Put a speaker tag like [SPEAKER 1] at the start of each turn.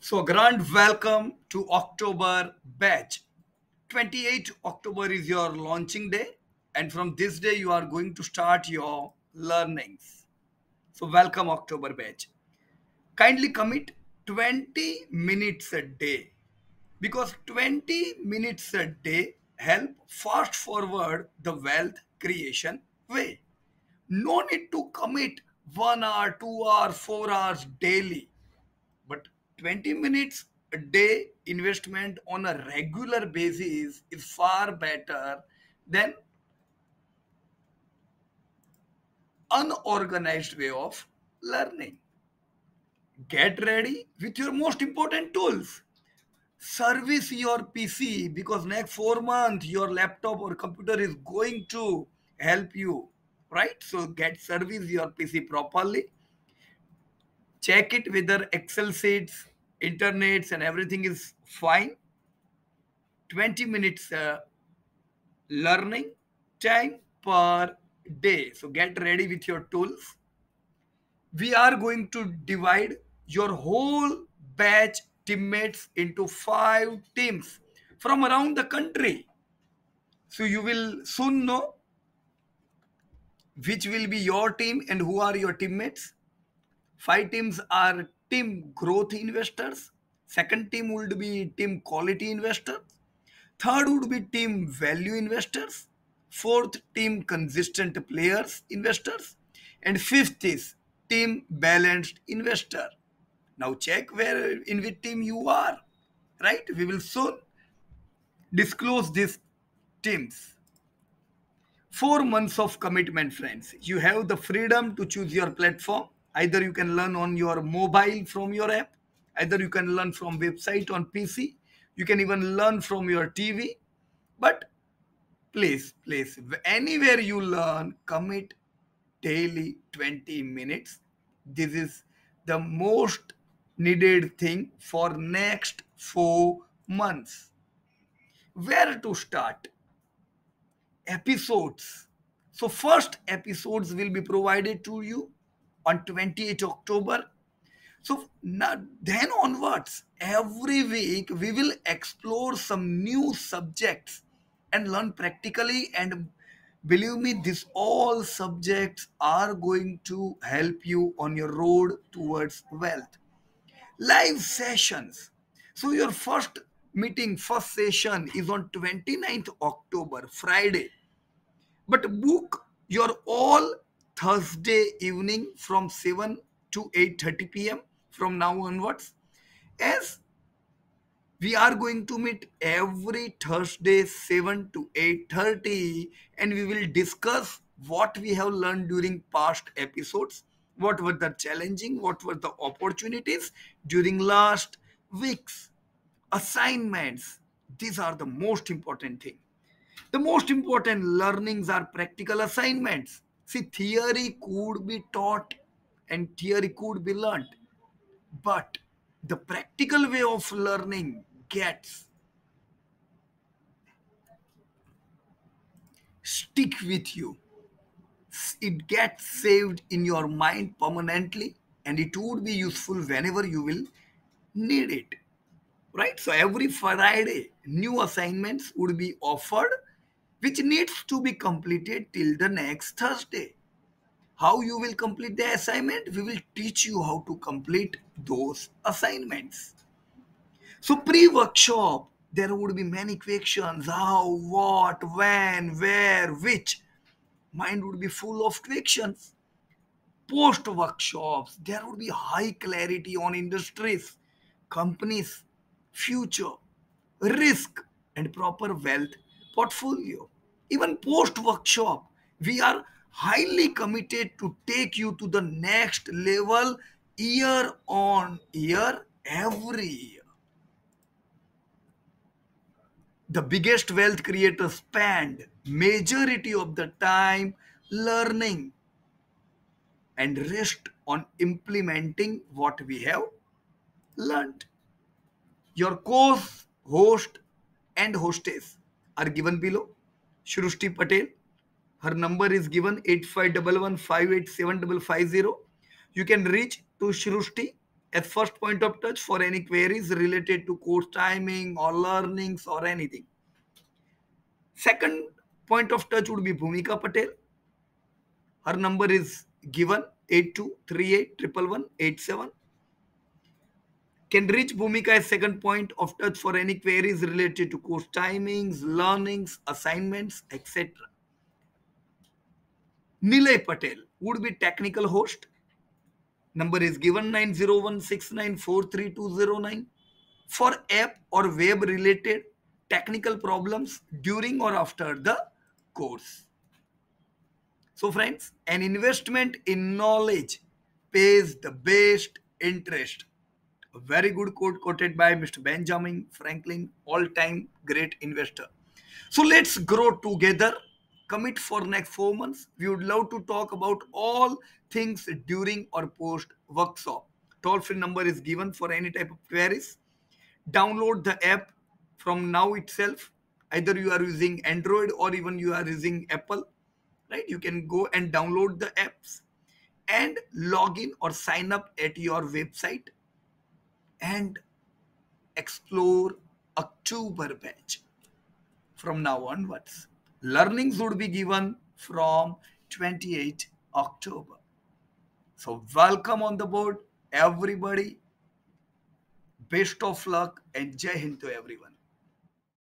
[SPEAKER 1] So, grand welcome to October batch. 28 October is your launching day, and from this day, you are going to start your learnings. So, welcome, October batch. Kindly commit 20 minutes a day because 20 minutes a day help fast forward the wealth creation way. No need to commit 1 hour, 2 hour, 4 hours daily, but 20 minutes a day investment on a regular basis is far better than unorganized way of learning. Get ready with your most important tools. Service your PC because next 4 months your laptop or computer is going to help you, right? So get service your PC properly. Check it whether Excel sheets, internets, and everything is fine. 20 minutes learning time per day. So get ready with your tools. We are going to divide your whole batch teammates into 5 teams from around the country. So you will soon know which will be your team and who are your teammates. 5 teams are team growth investors. Second team would be team quality investors. Third would be team value investors. Fourth, team consistent players investors. And fifth is team balanced investor. Now check where in which team you are. Right? We will soon disclose these teams. 4 months of commitment, friends. You have the freedom to choose your platform. Either you can learn on your mobile from your app, either you can learn from website on PC, you can even learn from your TV. But please, anywhere you learn, commit daily 20 minutes. This is the most needed thing for next 4 months. Where to start? Episodes. So first episodes will be provided to you on 28 October. So now, then onwards, every week we will explore some new subjects and learn practically. And believe me, these all subjects are going to help you on your road towards wealth. Live sessions. So your first session is on 29th October, Friday. But book your all Thursday evening from 7 to 8:30 p.m. from now onwards, as we are going to meet every Thursday 7 to 8:30, and we will discuss what we have learned during past episodes, what were the challenging, what were the opportunities during last weeks. Assignments, these are the most important thing. The most important learnings are practical assignments. See, theory could be taught and theory could be learned, but the practical way of learning gets stick with you. It gets saved in your mind permanently, and it would be useful whenever you will need it. Right? So every Friday, new assignments would be offered, which needs to be completed till the next Thursday. How you will complete the assignment? We will teach you how to complete those assignments. So pre-workshop, there would be many questions: how, what, when, where, which. Mind would be full of questions. Post workshops, there would be high clarity on industries, companies, future, risk, and proper wealth portfolio. Even post workshop, we are highly committed to take you to the next level year on year, every year. The biggest wealth creators spend majority of the time learning and rest on implementing what we have learned. Your course host and hostess are given below. Shrusti Patel. Her number is given 8511587550. You can reach to Shrusti as first point of touch for any queries related to course timing or learnings or anything. Second point of touch would be Bhumika Patel. Her number is given 8238111187. Can reach Bhumika as second point of touch for any queries related to course timings, learnings, assignments, etc. Nilay Patel would be technical host. Number is given 9016943209 for app or web related technical problems during or after the course. So friends, an investment in knowledge pays the best interest. A very good quote quoted by Mr. Benjamin Franklin, all-time great investor. So let's grow together. Commit for next 4 months. We would love to talk about all things during or post workshop. Toll-free number is given for any type of queries. Download the app from now itself. Either you are using Android or even you are using Apple, right? You can go and download the apps and log in or sign up at your website and explore October batch from now onwards. Learnings would be given from 28 October. So welcome on the board, everybody. Best of luck and Jai Hind to everyone.